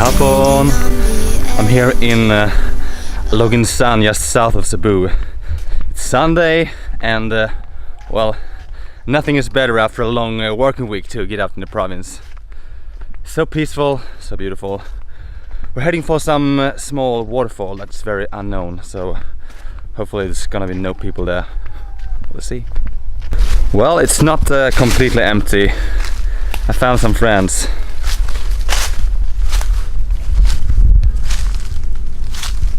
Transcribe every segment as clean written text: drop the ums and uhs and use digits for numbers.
Hapon. I'm here in Aloguinsan, just south of Cebu. It's Sunday and well, nothing is better after a long working week to get out in the province. So peaceful, so beautiful. We're heading for some small waterfall that's very unknown, so hopefully there's gonna be no people there. We'll see. Well, it's not completely empty. I found some friends.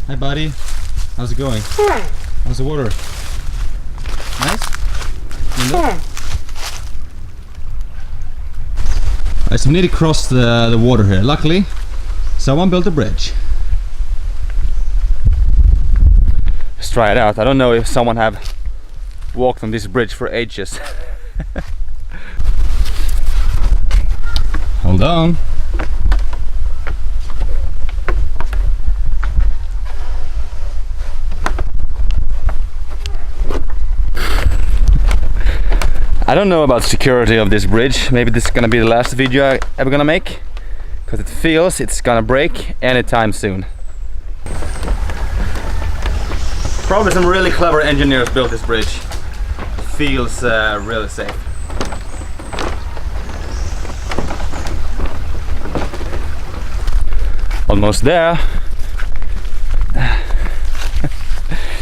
Hi buddy, how's it going? How's the water? Nice? Alright, so we need to cross the water here. Luckily, someone built a bridge. Let's try it out. I don't know if someone have walked on this bridge for ages. Hold on. I don't know about security of this bridge. Maybe this is gonna be the last video I ever gonna make, because it feels it's gonna break anytime soon. Probably some really clever engineers built this bridge. It feels really safe. Almost there.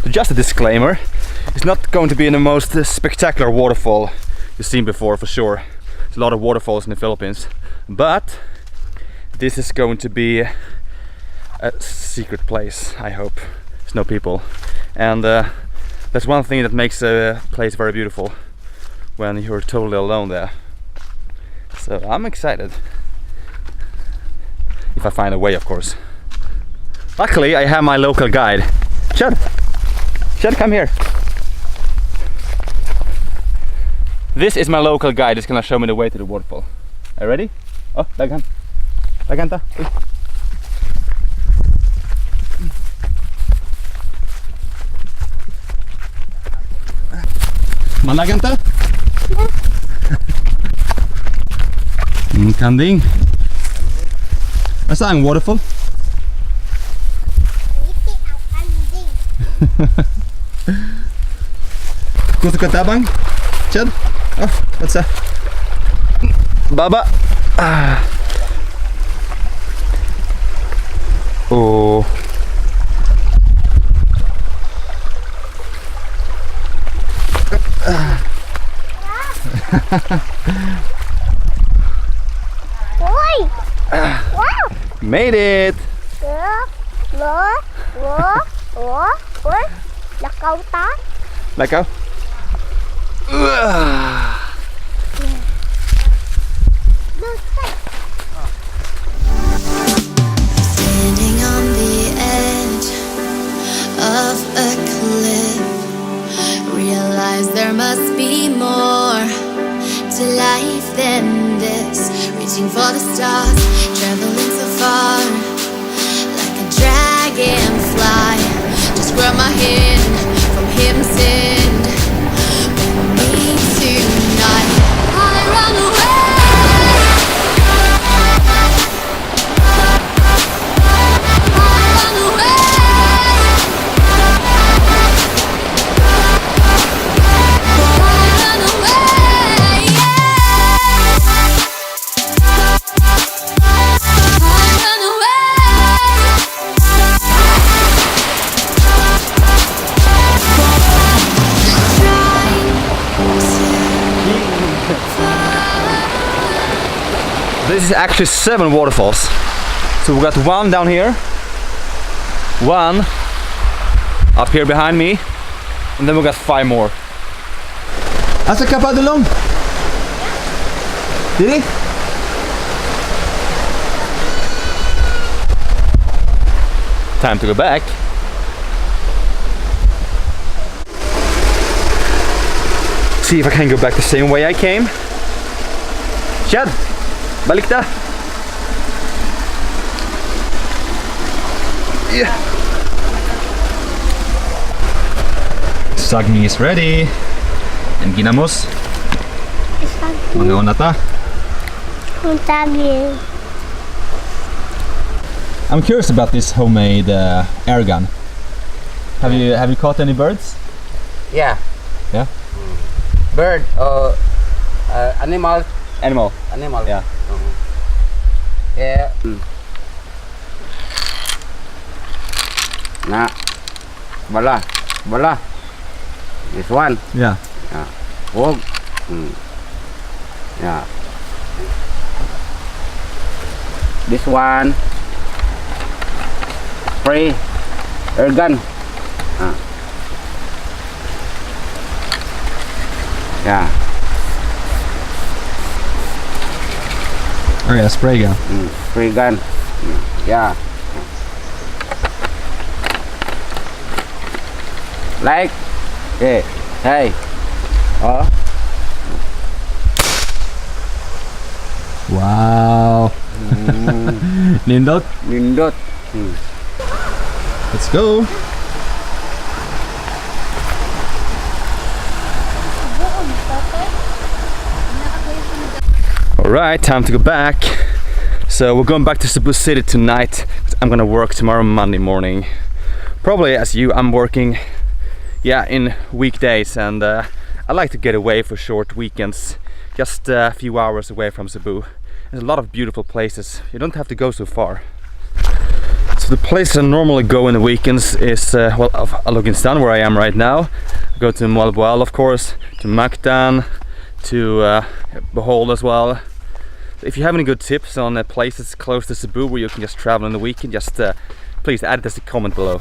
Just a disclaimer, it's not going to be the most spectacular waterfall you've seen before, for sure. There's a lot of waterfalls in the Philippines, but this is going to be a secret place, I hope. There's no people, and that's one thing that makes a place very beautiful, when you're totally alone there. So I'm excited, if I find a way, of course. Luckily I have my local guide. Chad, come here. This is my local guide. He's gonna show me the way to the waterfall. Are you ready? Oh, laghan. Laghan ta. Malaghan ta? Kanding. Saan ang waterfall? Gusto ka tabang? Chad? Oh, what's that? Baba. Oh. Made it. Let go. Standing on the edge of a cliff, realize there must be more to life than this. Reaching for the stars, traveling so far, like a dragonfly. Just grab my hand from heaven's end. Tonight I run away. This is actually 7 waterfalls. So we got one down here, one up here behind me, and then we got 5 more. Asa ka pa dulong? Dili? Time to go back. See if I can go back the same way I came. Chad, balik ta. Yeah. Saging is ready. And ginamos. Mga onata. Saging. I'm curious about this homemade air gun. Have you caught any birds? Yeah. Yeah. Bird animal. Animal. Yeah. Yeah. Nah. Bala. This one. Yeah. Hog. Yeah. This one. Spray. Air gun. Yeah. Oh yeah, spray gun. Spray gun. Yeah. Like. Hey. Wow. Nindot. Let's go. Alright, time to go back. So we're going back to Cebu City tonight. I'm gonna work tomorrow Monday morning. Probably as you, I'm working in weekdays, and I like to get away for short weekends. Just a few hours away from Cebu. There's a lot of beautiful places. You don't have to go so far. So the place I normally go in the weekends is Aloguinsan, where I am right now. I go to Malboal, of course, to Mactan, to Bohol as well. If you have any good tips on places close to Cebu where you can just travel in the weekend, just please add it as a comment below.